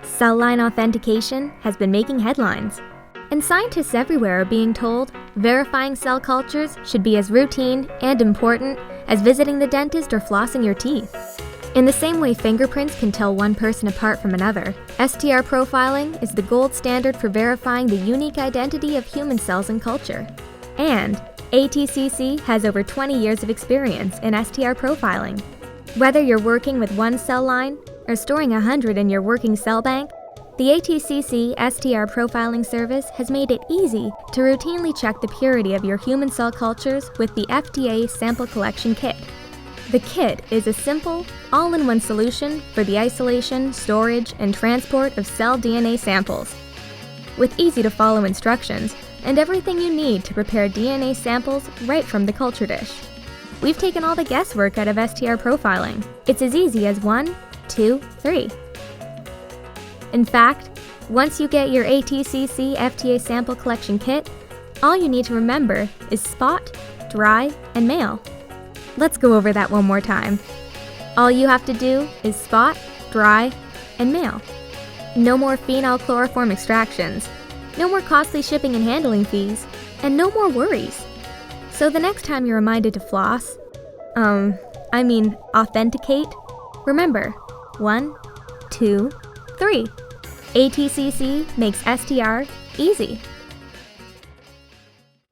Cell line authentication has been making headlines, and scientists everywhere are being told verifying cell cultures should be as routine and important as visiting the dentist or flossing your teeth. In the same way fingerprints can tell one person apart from another, STR profiling is the gold standard for verifying the unique identity of human cells and culture. And ATCC has over 20 years of experience in STR profiling. Whether you're working with one cell line or storing 100 in your working cell bank, the ATCC STR profiling service has made it easy to routinely check the purity of your human cell cultures with the FDA Sample Collection Kit. The kit is a simple, all-in-one solution for the isolation, storage, and transport of cell DNA samples. With easy-to-follow instructions and everything you need to prepare DNA samples right from the culture dish. We've taken all the guesswork out of STR profiling. It's as easy as 1, 2, 3. In fact, once you get your ATCC FDA Sample Collection Kit, all you need to remember is spot, dry, and mail. Let's go over that one more time. All you have to do is spot, dry, and mail. No more phenol chloroform extractions, no more costly shipping and handling fees, and no more worries. So the next time you're reminded to floss, authenticate, remember, 1, 2, 3. ATCC makes STR easy.